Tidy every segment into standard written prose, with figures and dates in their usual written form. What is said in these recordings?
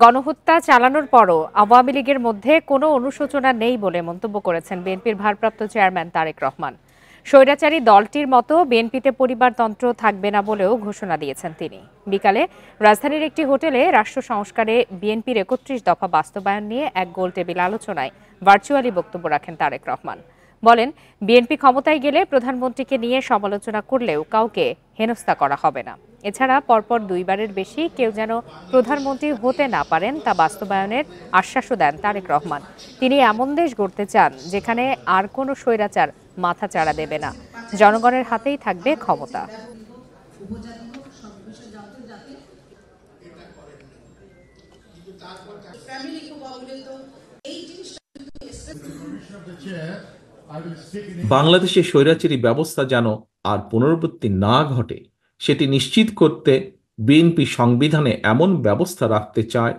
গণহত্যা চালানোর পরও আওয়ামী লীগের মধ্যে কোনো অনুশোচনা নেই বলে মন্তব্য করেছেন বিএনপির ভারপ্রাপ্ত চেয়ারম্যান তারেক রহমান। স্বৈরাচারী দলটির মতো বিএনপিতে পরিবারতন্ত্র থাকবে না বলেও ঘোষণা দিয়েছেন তিনি। বিকালে রাজধানীর একটি হোটেলে রাষ্ট্র সংস্কারে বিএনপির ৩১ দফা বাস্তবায়ন নিয়ে এক গোলটেবিল আলোচনায় ভার্চুয়ালি বক্তব্য রাখেন তারেক রহমান। বলেন, বিএনপি ক্ষমতায় গেলে প্রধানমন্ত্রীকে নিয়ে সমালোচনা করলেও কাউকে হেনস্থা করা হবে না। এছাড়া পরপর দুইবারের বেশি কেউ যেন প্রধানমন্ত্রী হতে না পারেন তা বাস্তবায়নের আশ্বাসও দেন তারেক রহমান। তিনি এমন দেশ গড়তে চান যেখানে আর কোনো স্বৈরাচার মাথা চাড়া দেবে না, জনগণের হাতেই থাকবে ক্ষমতা। বাংলাদেশে স্বৈরাচারী ব্যবস্থা যেন আর পুনরাবৃত্তি না ঘটে সেটি নিশ্চিত করতে বিএনপি সংবিধানে এমন ব্যবস্থা রাখতে চায়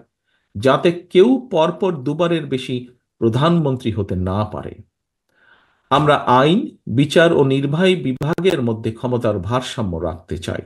যাতে কেউ পরপর দুবারের বেশি প্রধানমন্ত্রী হতে না পারে। আমরা আইন, বিচার ও নির্বাহী বিভাগের মধ্যে ক্ষমতার ভারসাম্য রাখতে চাই।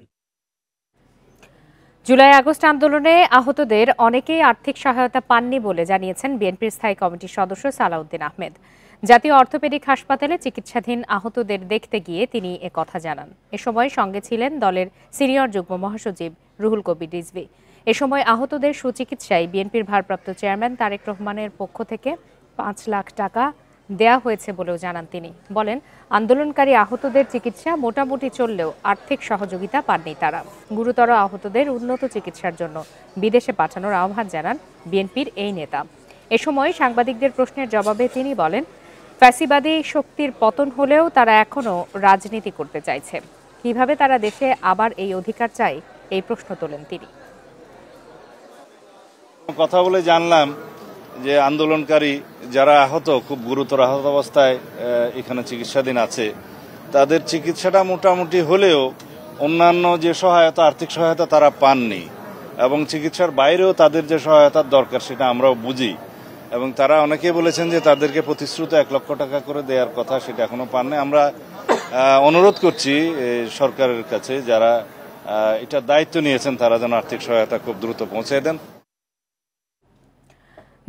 জুলাই আগস্ট আন্দোলনে আহতদের অনেকেই আর্থিক সহায়তা পাননি বলে জানিয়েছেন বিএনপির স্থায়ী কমিটির সদস্য সালাউদ্দিন আহমেদ। জাতীয় অর্থোপেডিক হাসপাতালে চিকিৎসাধীন আহতদের দেখতে গিয়ে তিনি একথা জানান। এ সময় সঙ্গে ছিলেন দলের সিনিয়র যুগ্ম মহাসচিব রুহুল কবির রিজভী। এ সময় আহতদের সুচিকিৎসায় বিএনপির ভারপ্রাপ্ত চেয়ারম্যান তারেক রহমানের পক্ষ থেকে ৫ লাখ টাকা দেয়া হয়েছে বলেও জানান তিনি। বলেন, আন্দোলনকারী আহতদের চিকিৎসা মোটামুটি চললেও আর্থিক সহযোগিতা পাননি তারা। গুরুতর আহতদের উন্নত চিকিৎসার জন্য বিদেশে পাঠানোর আহ্বান জানান বিএনপির এই নেতা। এ সময় সাংবাদিকদের প্রশ্নের জবাবে তিনি বলেন, ফ্যাসিবাদী শক্তির পতন হলেও তারা এখনো রাজনীতি করতে চাইছে। কিভাবে তারা দেশে আবার এই অধিকার চায়, এই প্রশ্ন তোলেন তিনি। কথা বলে জানলাম যে আন্দোলনকারী যারা আহত, খুব গুরুতর আহত অবস্থায় এখানে চিকিৎসাধীন আছে, তাদের চিকিৎসাটা মোটামুটি হলেও অন্যান্য যে সহায়তা, আর্থিক সহায়তা তারা পাননি, এবং চিকিৎসার বাইরেও তাদের যে সহায়তার দরকার সেটা আমরাও বুঝি। এবং তারা অনেকে বলেছেন যে তাদেরকে প্রতিশ্রুত ১ লক্ষ টাকা করে দেওয়ার কথা, সেটা এখনো পাননি। আমরা অনুরোধ করছি সরকারের কাছে, যারা এটা দায়িত্ব নিয়েছেন তারা যেন আর্থিক সহায়তা খুব দ্রুত পৌঁছে দেন।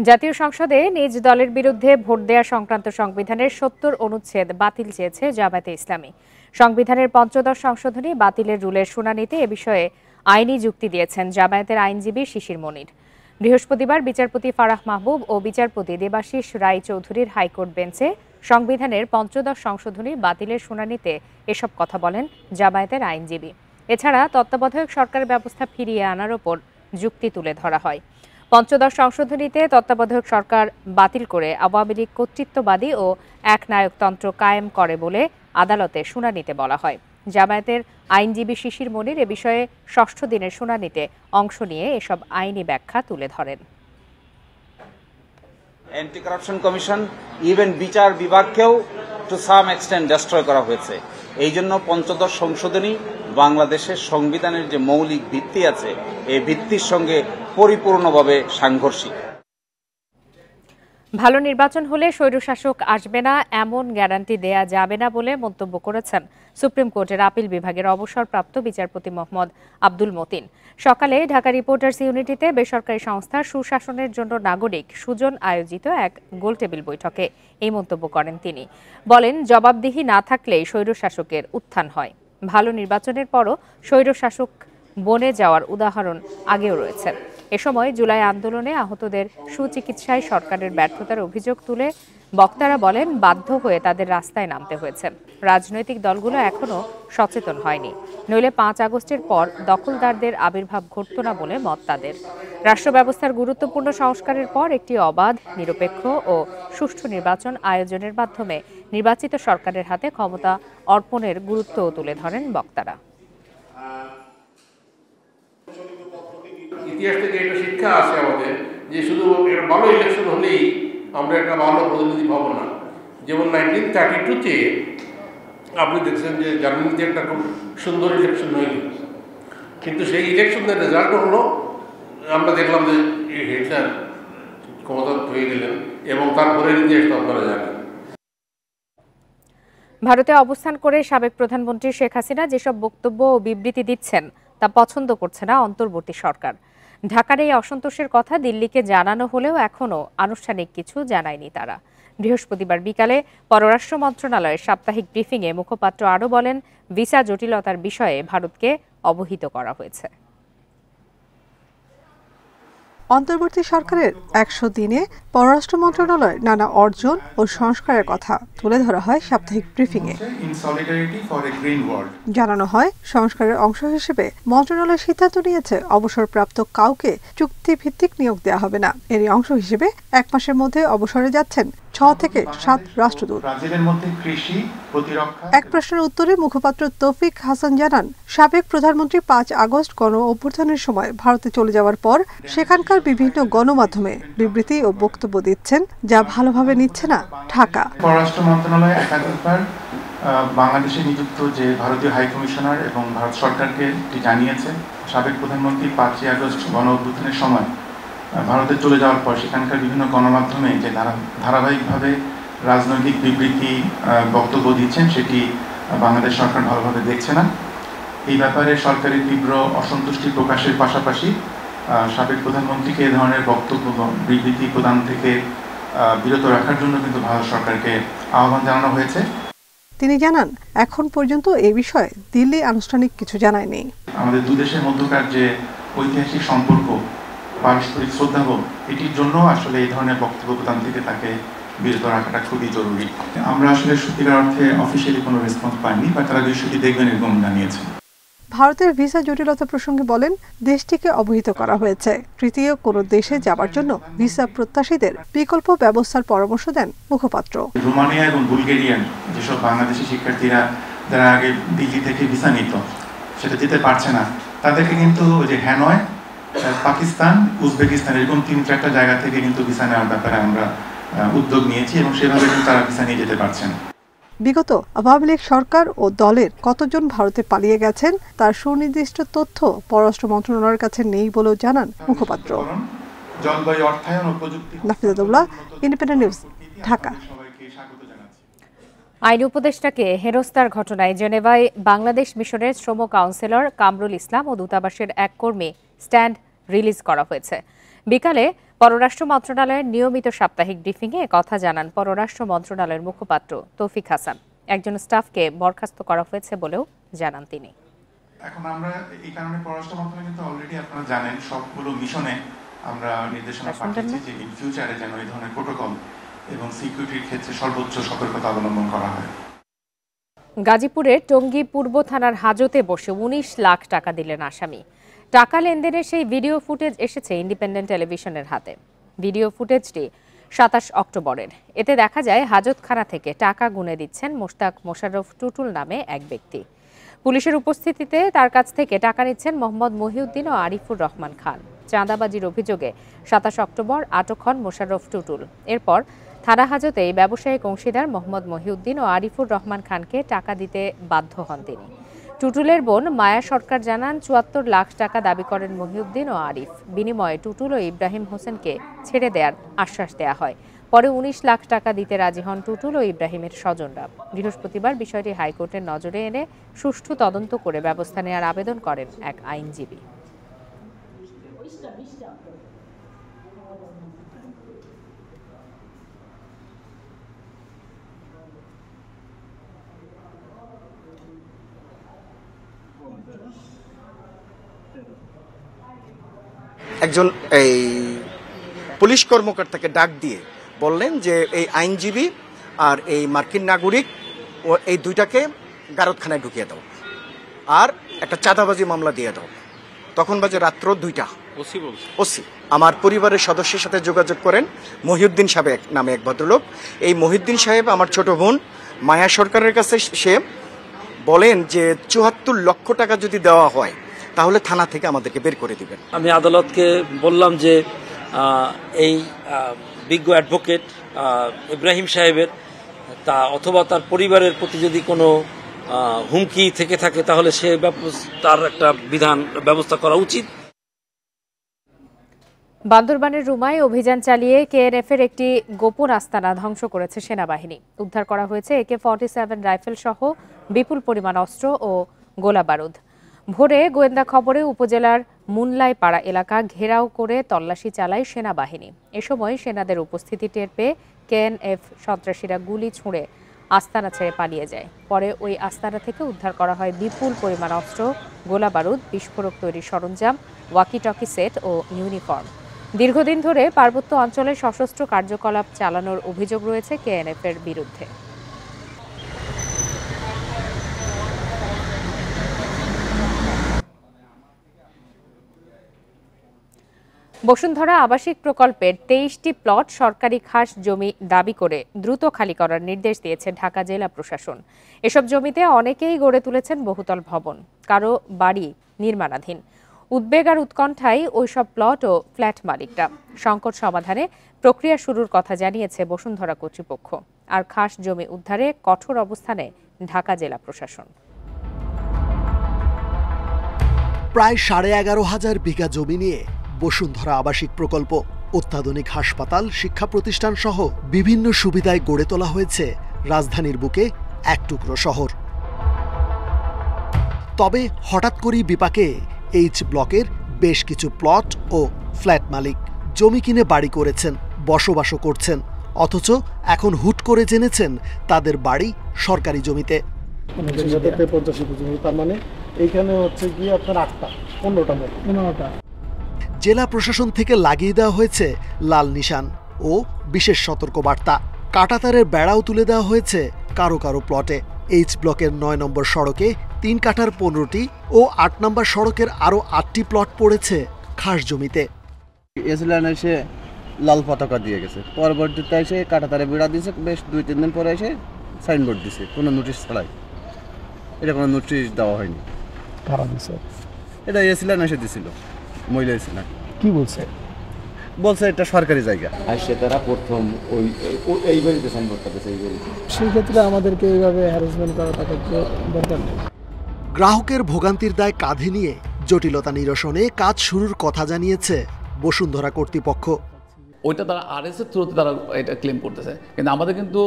জাতীয় সংসদে নিজ দলের বিরুদ্ধে ভোট দেয়া সংক্রান্ত সংবিধানের ৭০ অনুচ্ছেদ বাতিল চেয়েছে জামায়াতে ইসলামী। সংবিধানের ৫০ সংশোধনী বাতিলের রুলের শুনানিতে এ বিষয়ে আইনি যুক্তি দিয়েছেন জামায়াতের আইনজীবী শিশির মনির। বৃহস্পতিবার বিচারপতি ফারাহ মাহবুব ও বিচারপতি দেবাশিস রায় চৌধুরীর হাইকোর্ট বেঞ্চে সংবিধানের ৫০ সংশোধনী বাতিলের শুনানিতে এসব কথা বলেন জামায়াতের আইনজীবী। এছাড়া তত্ত্বাবধায়ক সরকার ব্যবস্থা ফিরিয়ে আনার ওপর যুক্তি তুলে ধরা হয়। ৫০ সংশোধনীতে তত্ত্বাবধায়ক সরকার বাতিল করে আওয়ামী লীগ কর্তৃত্ববাদী ও একনায়কতন্ত্র কায়েম করে বলে আদালতে শুনানিতে বলা হয়। জামায়াতের আইনজীবী শিশির মনির এ বিষয়ে ৬ষ্ঠ দিনের শুনানিতে অংশ নিয়ে এসব আইনি ব্যাখ্যা তুলে ধরেন। অ্যান্টি কারাপশন কমিশন, ইভেন বিচার বিভাগকেও টু সাম এক্সটেন্ট ডেস্ট্রয় করা হয়েছে। এই জন্য ৫০ সংশোধনী বাংলাদেশের সংবিধানের যে মৌলিক ভিত্তি আছে, এই ভিত্তির সঙ্গে পরিপূর্ণভাবে সাংঘর্ষিক। ভালো নির্বাচন হলে স্বৈরশাসক আসবে না এমন গ্যারান্টি দেয়া যাবে না বলে মন্তব্য করেছেন সুপ্রিম কোর্টের আপিল বিভাগের অবসরপ্রাপ্ত বিচারপতি মোহাম্মদ আব্দুল মতিন। সকালে ঢাকা রিপোর্টার্স ইউনিটিতে বেসরকারি সংস্থা সুশাসনের জন্য নাগরিক সুজন আয়োজিত এক গোলটেবিল বৈঠকে এই মন্তব্য করেন তিনি। বলেন, জবাবদিহি না থাকলেই স্বৈরশাসকের উত্থান হয়। ভালো নির্বাচনের পরও স্বৈরশাসক বনে যাওয়ার উদাহরণ আগেও রয়েছে। এ সময় জুলাই আন্দোলনে আহতদের সুচিকিৎসায় সরকারের ব্যর্থতার অভিযোগ তুলে বক্তারা বলেন, বাধ্য হয়ে তাদের রাস্তায় নামতে হয়েছে। রাজনৈতিক দলগুলো এখনো সচেতন হয়নি, নইলে ৫ আগস্টের পর দখলদারদের আবির্ভাব ঘটত না বলে মত তাদের। রাষ্ট্র ব্যবস্থার গুরুত্বপূর্ণ সংস্কারের পর একটি অবাধ, নিরপেক্ষ ও সুষ্ঠু নির্বাচন আয়োজনের মাধ্যমে নির্বাচিত সরকারের হাতে ক্ষমতা অর্পণের গুরুত্বও তুলে ধরেন বক্তারা। ইতিহাস থেকে একটা শিক্ষা আছে আমাদের, যে শুধু একটা ভালো ইলেকশন হলেই আমরা একটা ভালো প্রতিনিধি পাবো না। যেমন 1932-তে আপনি দেখছেন যে জার্মানিতে একটা খুব সুন্দর ইলেকশন হয়ে গেল, কিন্তু সেই ইলেকশনের রেজাল্ট হলো আমরা দেখলাম যে হিটলার ক্ষমতা হয়ে গেলেন, এবং তারপরে ইতিহাসটা আপনারা জানেন। ভারতে অবস্থান করে সাবেক প্রধানমন্ত্রী শেখ হাসিনা যেসব বক্তব্য ও বিবৃতি দিচ্ছেন তা পছন্দ করছে না অন্তর্বর্তী সরকার। ঢাকার এই অসন্তোষের কথা দিল্লিকে জানানো হলেও এখনও আনুষ্ঠানিক কিছু জানায়নি তারা। বৃহস্পতিবার বিকালে পররাষ্ট্র মন্ত্রণালয়ের সাপ্তাহিক ব্রিফিংয়ে মুখপাত্র আরও বলেন, ভিসা জটিলতার বিষয়ে ভারতকে অবহিত করা হয়েছে। অন্তর্বর্তী সরকারের ১০০ দিনে পররাষ্ট্র মন্ত্রণালয়ের নানা অর্জন ও সংস্কারের কথা তুলে ধরা হয় সাপ্তাহিক ব্রিফিংয়ে। জানানো হয়, সংস্কারের অংশ হিসেবে মন্ত্রণালয় সিদ্ধান্ত নিয়েছে অবসরপ্রাপ্ত কাউকে চুক্তিভিত্তিক নিয়োগ দেওয়া হবে না। এরই অংশ হিসেবে ১ মাসের মধ্যে অবসরে যাচ্ছেন ৬ থেকে ৭ রাষ্ট্রদূত। এক প্রশ্নের উত্তরে মুখপাত্র তৌফিক হাসান জানান, সাবেক প্রধানমন্ত্রী ৫ আগস্ট গণ অভ্যুত্থানের সময় ভারতে চলে যাওয়ার পর সেখানকার বিভিন্ন গণমাধ্যমে বিবৃতি ও বক্তব্য দিচ্ছেন, যা ভালোভাবে নিচ্ছে না ঢাকা। পররাষ্ট্র মন্ত্রণালয় একাধিকবার বাংলাদেশে নিযুক্ত যে ভারতীয় হাই কমিশনার এবং ভারত সরকারকে জানিয়েছে, সাবেক প্রধানমন্ত্রী ৫ই আগস্ট গণ অভ্যুত্থানের সময় ভারতে চলে যাওয়ার পর সেখানকার বিভিন্ন গণমাধ্যমে যে ধারাবাহিকভাবে রাজনৈতিক বিবৃতি বক্তব্য দিচ্ছেন, সেটি বাংলাদেশ সরকার ভালোভাবে দেখছে না। এই ব্যাপারে সরকারের তীব্র অসন্তুষ্টি প্রকাশের পাশাপাশি সাবেক প্রধানমন্ত্রীকে এ ধরনের বক্তব্য বিবৃতি প্রদান থেকে বিরত রাখার জন্য কিন্তু ভারত সরকারকে আহ্বান জানানো হয়েছে। তিনি জানান, এখন পর্যন্ত এই বিষয়ে দিল্লি আনুষ্ঠানিক কিছু জানায়নি। আমাদের দুই দেশের মধ্যকার যে ঐতিহাসিক সম্পর্ক, পারস্পরিক শ্রদ্ধাবোধ, এটির জন্য আসলে এই ধরনের বক্তব্য প্রদান থেকে তাকে বিরত রাখাটা খুবই জরুরি। আমরা আসলে সত্যিকার অর্থে অফিসিয়ালি কোনো রেসপন্স পাইনি, বা তারা বিষয়টি দেখবেন এরকম জানিয়েছে। ভারতের ভিসা জটিলতা প্রসঙ্গে বলেন, দেশটিকে অবহিত করা হয়েছে। তৃতীয় কোনো দেশে যাবার জন্য ভিসা প্রত্যাশীদের বিকল্প ব্যবস্থার পরামর্শ দেন মুখপাত্র। রোমানিয়া এবং বুলগেরিয়ান যেসব বাংলাদেশি শিক্ষার্থীরা যারা আগে দিল্লি থেকে ভিসা নিত, সেটা যেতে পারছে না, তাদেরকে কিন্তু যে হ্যানয়, পাকিস্তান, উজবেকিস্তান এরকম ৩-৪টা জায়গা থেকে কিন্তু ভিসা নেওয়ার ব্যাপারে আমরা উদ্যোগ নিয়েছি এবং সেভাবে কিন্তু তারা ভিসা নিয়ে যেতে পারছেন। বিগত আওয়ামী লীগ সরকার ও দলের কতজন ভারতে পালিয়ে গেছেন তার সুনির্দিষ্ট তথ্য পররাষ্ট্র মন্ত্রণালয়ের কাছে নেই বলেও জানান মুখপাত্র। জলবায়ু অর্থায়ন ও প্রযুক্তি। নাফিজাতুল্লাহ, ইন্ডিপেন্ডেন্ট নিউজ, ঢাকা। আইন উপদেষ্টাকে হেনস্থার ঘটনায় জেনেভায় বাংলাদেশ মিশনের শ্রম কাউন্সিলর কামরুল ইসলাম ও দূতাবাসের এক কর্মী স্ট্যান্ড রিলিজ করা হয়েছে। বিকালে পররাষ্ট্র মন্ত্রণালয়ের নিয়মিত সাপ্তাহিক ব্রিফিংয়ে কথা জানান পররাষ্ট্র মন্ত্রণালয়ের মুখপাত্র তৌফিক হাসান। একজন স্টাফকে বরখাস্ত করা হয়েছে বলেও জানান তিনি। এখন আমরা এই কারণে পররাষ্ট্র মন্ত্রণালয় কিন্তু অলরেডি আপনারা জানেন সবগুলো মিশনে আমরা নির্দেশনা পাঠিয়েছি যে ইন ফিউচারে যেন এই ধরনের প্রোটোকল এবং সিকিউরিটির ক্ষেত্রে সর্বোচ্চ সতর্কতা অবলম্বন করা হয়। গাজীপুরের টঙ্গী পূর্ব থানার হাজতে বসে ১৯ লাখ টাকা দিলেন আসামি। টাকা লেনদেনের সেই ভিডিও ফুটেজ এসেছে ইন্ডিপেন্ডেন্ট টেলিভিশনের হাতে। ভিডিও ফুটেজটি ২৭ অক্টোবরের। এতে দেখা যায় হাজতখানা থেকে টাকা গুনে দিচ্ছেন মোশতাক মোশাররফ টুটুল নামে এক ব্যক্তি। পুলিশের উপস্থিতিতে তার কাছ থেকে টাকা নিচ্ছেন মোহাম্মদ মহিউদ্দিন ও আরিফুর রহমান খান। চাঁদাবাজির অভিযোগে ২৭ অক্টোবর আটক হন মোশাররফ টুটুল। এরপর থানা হাজতে ব্যবসায়িক অংশীদার মোহাম্মদ মহিউদ্দিন ও আরিফুর রহমান খানকে টাকা দিতে বাধ্য হন তিনি। টুটুলের বোন মায়া সরকার জানান ৭৪ লাখ টাকা দাবি করেন মহিউদ্দিন ও আরিফ। বিনিময়ে টুটুল ও ইব্রাহিম হোসেনকে ছেড়ে দেওয়ার আশ্বাস দেয়া হয়। পরে ১৯ লাখ টাকা দিতে রাজি হন টুটুল ও ইব্রাহিমের স্বজনরা। বৃহস্পতিবার বিষয়টি হাইকোর্টের নজরে এনে সুষ্ঠু তদন্ত করে ব্যবস্থা নেওয়ার আবেদন করেন এক আইনজীবী। একজন এই পুলিশ কর্মকর্তাকে ডাক দিয়ে বললেন যে এই আইনজীবী আর এই মার্কিন নাগরিক ও এই দুইটাকে গারদখানায় ঢুকিয়ে দাও আর একটা চাঁদাবাজি মামলা দিয়ে দাও। তখন বাজে রাত্র ২টা। ওসি আমার পরিবারের সদস্যের সাথে যোগাযোগ করেন মহিউদ্দিন সাহেব নামে এক ভদ্রলোক। এই মহিউদ্দিন সাহেব আমার ছোট বোন মায়া সরকারের কাছে সে বলেন যে ৭৪ লক্ষ টাকা যদি দেওয়া হয় তাহলে থানা থেকে আমাদেরকে বের করে দিবেন। আমি আদালতকে বললাম যে এই বিজ্ঞ অ্যাডভোকেট ইব্রাহিম সাহেবের তা অথবা তার পরিবারের প্রতি যদি কোনো হুমকি থেকে থাকে তাহলে সে তার একটা বিধান ব্যবস্থা করা উচিত। বান্দরবানের রুমায় অভিযান চালিয়ে কেএনএফের একটি গোপন আস্তানা ধ্বংস করেছে সেনাবাহিনী। উদ্ধার করা হয়েছে AK-47 রাইফেল সহ বিপুল পরিমাণ অস্ত্র ও গোলা বারুদ। ভোরে গোয়েন্দা খবরে উপজেলার মুনলাইপাড়া এলাকা ঘেরাও করে তল্লাশি চালায় সেনাবাহিনী। এ সময় সেনাদের উপস্থিতি টের পেয়ে কেএনএফ সন্ত্রাসীরা গুলি ছুঁড়ে আস্তানা ছেড়ে পালিয়ে যায়। পরে ওই আস্তানা থেকে উদ্ধার করা হয় বিপুল পরিমাণ অস্ত্র, গোলাবারুদ, বিস্ফোরক তৈরির সরঞ্জাম, ওয়াকি-টকি সেট ও ইউনিফর্ম। দীর্ঘদিন ধরে পার্বত্য অঞ্চলে সশস্ত্র কার্যকলাপ চালানোর অভিযোগ রয়েছে কেএনএফ-এর বিরুদ্ধে। বসুন্ধরা আবাসিক প্রকল্পের 23টি প্লট সরকারি খাস জমি দাবি করে দ্রুত খালি করার নির্দেশ দিয়েছে ঢাকা জেলা প্রশাসন। এসব জমিতে অনেকেই গড়ে তুলেছেন বহুতল ভবন, কারো বাড়ি নির্মাণাধীন। উদ্বেগ আর উৎকণ্ঠায় ওইসব প্লট ও ফ্ল্যাট মালিকরা। সংকট সমাধানে প্রক্রিয়া শুরুর কথা জানিয়েছে বসুন্ধরা কর্তৃপক্ষ। আর খাস জমি উদ্ধারে কঠোর অবস্থানে ঢাকা জেলা প্রশাসন। প্রায় 11,500 বিঘা জমি নিয়ে বসুন্ধরা আবাসিক প্রকল্প। অত্যাধুনিক হাসপাতাল, শিক্ষা প্রতিষ্ঠান সহ বিভিন্ন সুবিধায় গড়ে তোলা হয়েছে রাজধানীর বুকে এক টুকরো শহর। তবে হঠাৎ করেই বিপাকে এইচ ব্লকের বেশ কিছু প্লট ও ফ্ল্যাট মালিক। জমি কিনে বাড়ি করেছেন, বসবাসও করছেন, অথচ এখন হুট করে জেনেছেন তাদের বাড়ি সরকারি জমিতে। তার মানে এইখানে হচ্ছে কি আপনার 8টা 15টা জেলা প্রশাসন থেকে লাগিয়ে দেওয়া হয়েছে লাল নিশান ও বিশেষ সতর্কবার্তা। কাঁটাতারের বেড়াও তুলে দেওয়া হয়েছে কারো কারো প্লটে। এইচ ব্লকের 9 নম্বর সড়কে 3 কাঠার 15টি ও 8 নম্বর সড়কের আরও 8টি প্লট পড়েছে খাস জমিতে। এসলান এসে লাল পতাকা দিয়ে গেছে, পরবর্তীতে এসে কাঁটাতারে বেড়া দিয়েছে, বেশ 2-3 দিন পরে এসে সাইনবোর্ড দিছে কোনো নোটিশ ছাড়াই। এটা কোনো নোটিশ দেওয়া হয়নি। কারা দিছে? এটা এসলান এসে দিছিল, মহিলা এসলান। কি বলছে? বলছে এটা সরকারি জায়গা। আর সে তারা প্রথম এই বাড়িতে সাইনবোর্ড করতেছে। এই বাড়িতে সেই ক্ষেত্রে আমাদেরকে এইভাবে হ্যারাসমেন্ট করা তাকে দরকার নেই। গ্রাহকের ভোগান্তির দায় কাঁধে নিয়ে জটিলতা নিরসনে কাজ শুরুর কথা জানিয়েছে বসুন্ধরা কর্তৃপক্ষ। ওইটা তারা আরএস এর থ্রুতে তারা এটা ক্লেম করতেছে, কিন্তু আমাদের কিন্তু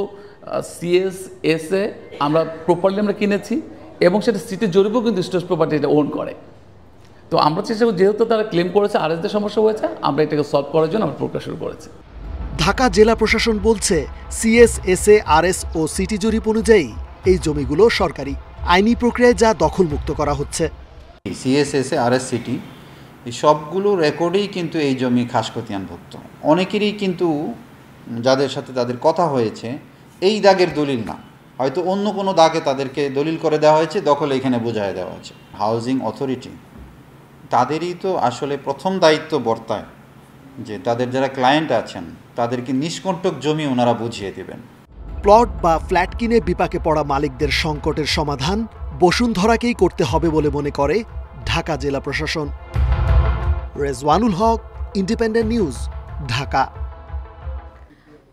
সিএসএস এ আমরা প্রপারলি আমরা কিনেছি এবং সেটা সিটি জরিপও কিন্তু স্টেট প্রপার্টি এটা ওন করে। তো আমরা চেষ্টা করি, যেহেতু তারা ক্লেম করেছে আরএসদের সমস্যা হয়েছে, আমরা এটাকে সলভ করার জন্য আমরা প্রক্রিয়া শুরু করেছি। ঢাকা জেলা প্রশাসন বলছে সিএসএসএ, আরএস ও সিটি জরিপ অনুযায়ী এই জমিগুলো সরকারি। আইনি প্রক্রিয়ায় যা দখলমুক্ত করা হচ্ছে। সিএসএসএ, আরএস, সিটি এই সবগুলো রেকর্ডেই কিন্তু এই জমি খাস খতিয়ানভুক্ত। অনেকেরই কিন্তু যাদের সাথে তাদের কথা হয়েছে এই দাগের দলিল না, হয়তো অন্য কোনো দাগে তাদেরকে দলিল করে দেওয়া হয়েছে, দখল এখানে বোঝায় দেওয়া হয়েছে। হাউজিং অথরিটি তাদেরই তো আসলে প্রথম দায়িত্ব বর্তায় যে তাদের যারা ক্লায়েন্ট আছেন তাদেরকে নিষ্কণ্টক জমি ওনারা বুঝিয়ে দেবেন। প্লট বা ফ্ল্যাট কিনে বিপাকে পড়া মালিকদের সংকটের সমাধান বসুন্ধরাকেই করতে হবে বলে মনে করে ঢাকা জেলা প্রশাসন। রেজওয়ানুল হক, ইন্ডিপেন্ডেন্ট নিউজ, ঢাকা।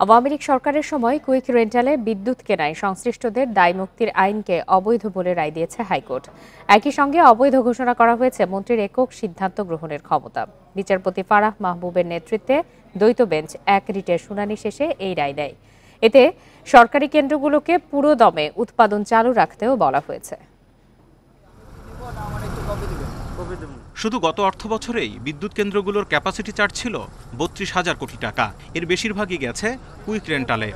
আওয়ামী লীগ সরকারের সময় কুইক রেন্টালে বিদ্যুৎ কেনায় সংশ্লিষ্টদের দায়মুক্তির আইনকে অবৈধ বলে রায় দিয়েছে হাইকোর্ট। একই সঙ্গে অবৈধ ঘোষণা করা হয়েছে মন্ত্রীর একক সিদ্ধান্ত গ্রহণের ক্ষমতা। বিচারপতি ফারাহ মাহবুবের নেতৃত্বে দ্বৈত বেঞ্চ এক রিটের শুনানি শেষে এই রায় দেয়। এতে সরকারি কেন্দ্রগুলোকে পুরোদমে উৎপাদন চালু রাখতেও বলা হয়েছে। শুধু গত অর্থবছরেই বিদ্যুৎ কেন্দ্রগুলোর ক্যাপাসিটি চার্জ ছিল 32,000 কোটি টাকা। এর বেশিরভাগই গেছে কুইক রেন্টালে।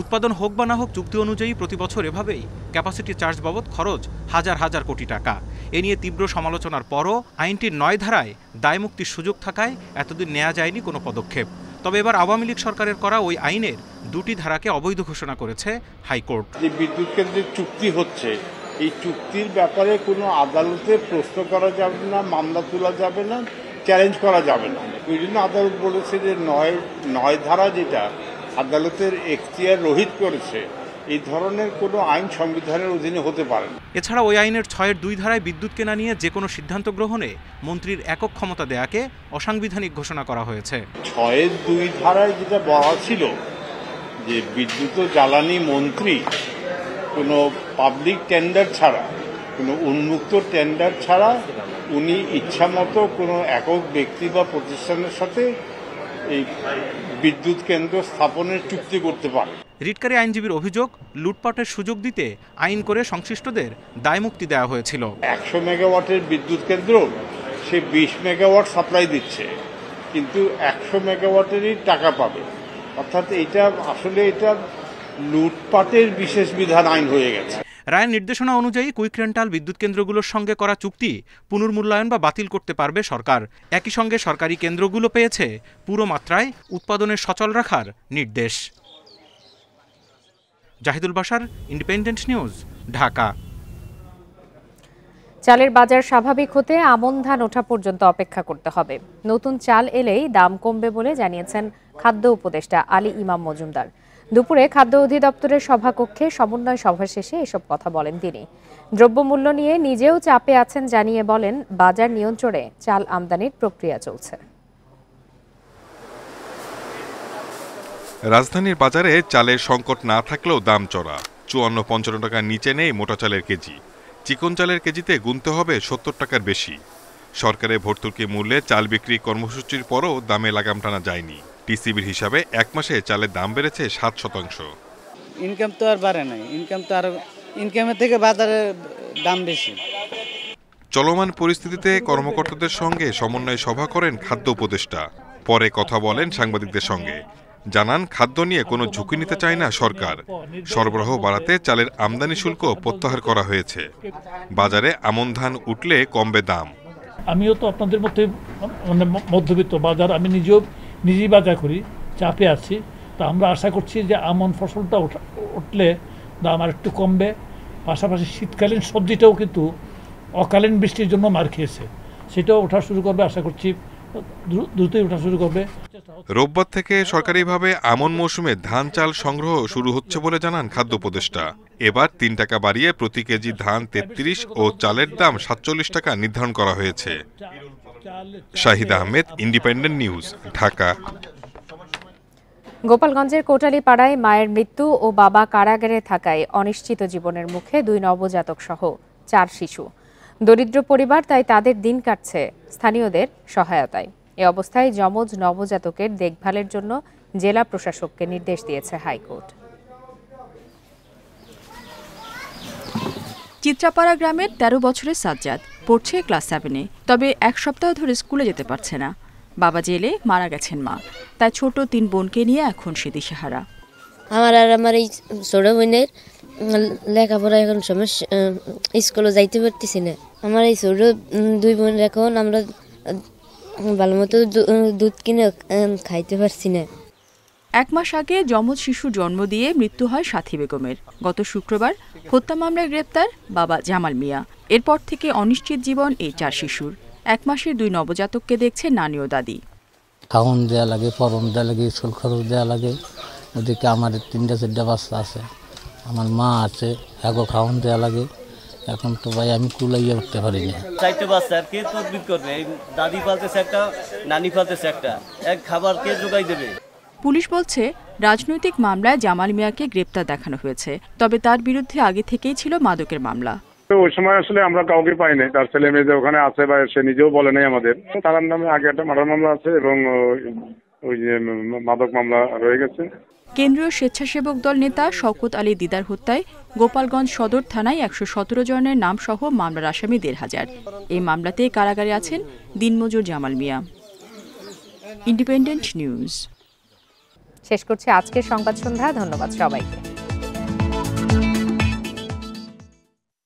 উৎপাদন হোক বা না হোক, চুক্তি অনুযায়ী প্রতি বছর এভাবেই ক্যাপাসিটি চার্জ বাবদ খরচ হাজার হাজার কোটি টাকা। এ নিয়ে তীব্র সমালোচনার পরও আইনটির 9 ধারায় দায়মুক্তির সুযোগ থাকায় এতদিন নেওয়া যায়নি কোনো পদক্ষেপ। তবে এবার আওয়ামী লীগ সরকারের করা ওই আইনের 2টি ধারাকে অবৈধ ঘোষণা করেছে হাইকোর্ট। যে বিদ্যুৎ কেন্দ্রের চুক্তি হচ্ছে, এই চুক্তির ব্যাপারে কোনো আদালতে প্রশ্ন করা যাবে না, মামলা তোলা যাবে না, চ্যালেঞ্জ করা যাবে না। ওই জন্য আদালত বলেছে যে 9 ধারা যেটা আদালতের এখতিয়ার রহিত করেছে, এই ধরনের কোনো আইন সংবিধানের অধীনে হতে পারে না। এছাড়া ওই আইনের 6-এর 2 ধারায় বিদ্যুৎ কেনা নিয়ে যে কোনো সিদ্ধান্ত গ্রহণে মন্ত্রীর একক ক্ষমতা দেয়াকে অসাংবিধানিক ঘোষণা করা হয়েছে। 6-এর 2 ধারায় যেটা বলা ছিল যে বিদ্যুৎ ও জ্বালানি মন্ত্রী কোনো পাবলিক টেন্ডার ছাড়া, কোনো উন্মুক্ত টেন্ডার ছাড়া উনি ইচ্ছামতো কোনো একক ব্যক্তি বা প্রতিষ্ঠানের সাথে এই বিদ্যুৎ কেন্দ্র স্থাপনের চুক্তি করতে পারে। রিটকারী আইনজীবীর অভিযোগ, লুটপাটের সুযোগ দিতে আইন করে সংশ্লিষ্টদের দায়মুক্তি দেওয়া হয়েছিল। 100 মেগাওয়াটের বিদ্যুৎ কেন্দ্র সে 20 মেগাওয়াট সাপ্লাই দিচ্ছে, কিন্তু 100 মেগাওয়াটেরই টাকা পাবে। অর্থাৎ এটা লুটপাটের বিশেষ বিধান আইন হয়ে গেছে। রায়ের নির্দেশনা অনুযায়ী কুইক রেন্টাল বিদ্যুৎ কেন্দ্রগুলোর সঙ্গে করা চুক্তি পুনর্মূল্যায়ন বা বাতিল করতে পারবে সরকার। একই সঙ্গে সরকারি কেন্দ্রগুলো পেয়েছে পুরো মাত্রায় উৎপাদনের সচল রাখার নির্দেশ। Jahidul Bashar, independent news, Dhaka. চালের বাজার স্বাভাবিক হতে আমন ধান ওঠা পর্যন্ত অপেক্ষা করতে হবে। নতুন চাল এলেই দাম কমবে বলে জানিয়েছেন খাদ্য উপদেষ্টা আলী ইমাম মজুমদার। দুপুরে খাদ্য অধিদপ্তরের সভাকক্ষে সমন্বয় সভা শেষে এসব কথা বলেন তিনি। দ্রব্যমূল্য নিয়ে নিজেও চাপে আছেন জানিয়ে বলেন, বাজার নিয়ন্ত্রণে চাল আমদানির প্রক্রিয়া চলছে। রাজধানীর বাজারে চালের সংকট না থাকলেও দাম চড়া। 54-55 টাকার নিচে নেই মোটা চালের কেজি। চিকন চালের কেজিতে গুনতে হবে 70 টাকার বেশি। সরকারের ভর্তুকি মূল্যে চাল বিক্রি কর্মসূচির পরও দামে লাগাম টানা যায়নি। টিসিবির হিসাবে এক মাসে চালের দাম বেড়েছে 7%। ইনকাম তো আর বাড়ে নাই, ইনকামের থেকে বাজারের দাম বেশি। চলমান পরিস্থিতিতে কর্মকর্তাদের সঙ্গে সমন্বয় সভা করেন খাদ্য উপদেষ্টা। পরে কথা বলেন সাংবাদিকদের সঙ্গে। জানান, খাদ্য নিয়ে কোনো ঝুঁকি নিতে চায় না সরকার। সরবরাহ বাড়াতে চালের আমদানি শুল্ক প্রত্যাহার করা হয়েছে। বাজারে আমন ধান উঠলে কমবে দাম। আমিও তো আপনাদের মধ্যে মধ্যবিত্ত বাজার, আমি নিজেই বাজার করি, চাপে আছি। তো আমরা আশা করছি যে আমন ফসলটা উঠলে দাম আর একটু কমবে। পাশাপাশি শীতকালীন সবজিটাও কিন্তু অকালীন বৃষ্টির জন্য মার খেয়েছে, সেটাও ওঠা শুরু করবে। আশা করছি দ্রুতই ওঠা শুরু করবে। রোববার থেকে সরকারিভাবে আমন মৌসুমে ধান চাল সংগ্রহ শুরু হচ্ছে বলে জানান খাদ্য উপদেষ্টা। এবার 3 টাকা বাড়িয়ে প্রতি কেজি ধান 33 ও চালের দাম 47 টাকা নির্ধারণ করা হয়েছে। Shahid Ahmed, independent news, Dhaka. গোপালগঞ্জের কোটালীপাড়ায় মায়ের মৃত্যু ও বাবা কারাগারে থাকায় অনিশ্চিত জীবনের মুখে 2 নবজাতক সহ 4 শিশু। দরিদ্র পরিবার, তাই তাদের দিন কাটছে স্থানীয়দের সহায়তায়। এ অবস্থায় যমজ নবজাতকের দেখভালের জন্য জেলা প্রশাসককে নির্দেশ দিয়েছে হাইকোর্ট। চিত্রাপাড়া গ্রামের 13 বছরের সাজ্জাদ পড়ছে ক্লাস 7-এ। তবে 1 সপ্তাহ ধরে স্কুলে যেতে পারছে না। বাবা জেলে, মারা গেছেন মা, তাই ছোট 3 বোনকে নিয়ে এখন সে দিশেহারা। আমার এই ছোট বোনের লেখাপড়া এখন সমস্যা, স্কুলে যাইতে পারতেছি না। আমার এই ছোট 2 বোন এখন আমরা ভালো মতো দুধ কিনে খাইতে পারছি না। 1 মাস আগে যমজ শিশু জন্ম দিয়ে মৃত্যু হয় সাথী বেগমের। গত শুক্রবার হত্যা মামলায় গ্রেপ্তার বাবা জামাল মিয়া। এরপর থেকে অনিশ্চিত জীবন এই 4 শিশুর। 1 মাসের 2 নবজাতককে দেখছে নানি ও দাদি। খাওয়ান দেওয়া লাগে, পরম দেওয়া লাগে, স্কুল খরচ দেওয়া লাগে। ওদিকে আমার 3-4 বাচ্চা আছে, আমার মা আছে, এগো খাওয়ান দেওয়া লাগে। এখন তো ভাই আমি কুলাইয়া উঠতে পারি না। 4টে বাচ্চা কে তদবির করবে? দাদি পালতেছে একটা, নানি পালতেছে একটা, এক খাবার কে জোগাই দেবে? পুলিশ বলছে রাজনৈতিক মামলায় জামাল মিয়াকে গ্রেপ্তার দেখানো হয়েছে, তবে তার বিরুদ্ধে আগে থেকেই ছিল মাদকের মামলা। ওই সময় আসলে আমরা কাউকে পাই নাই, তার ছেলে মেয়ে যে ওখানে আছে বা সে নিজেও বলে নাই আমাদের। তার নামে আগে একটা মার্ডার মামলা আছে এবং ওই যে মাদক মামলা রয়ে গেছে। কেন্দ্রীয় স্বেচ্ছাসেবক দল নেতা শওকত আলী দিদার হত্যায় গোপালগঞ্জ সদর থানায় 117 জনের নাম সহ মামলার আসামি 1,500। এই মামলাতে কারাগারে আছেন দিনমজুর জামাল মিয়া। Independent news. শেষ করছি আজকের সংবাদ সন্ধ্যা। ধন্যবাদ সবাইকে।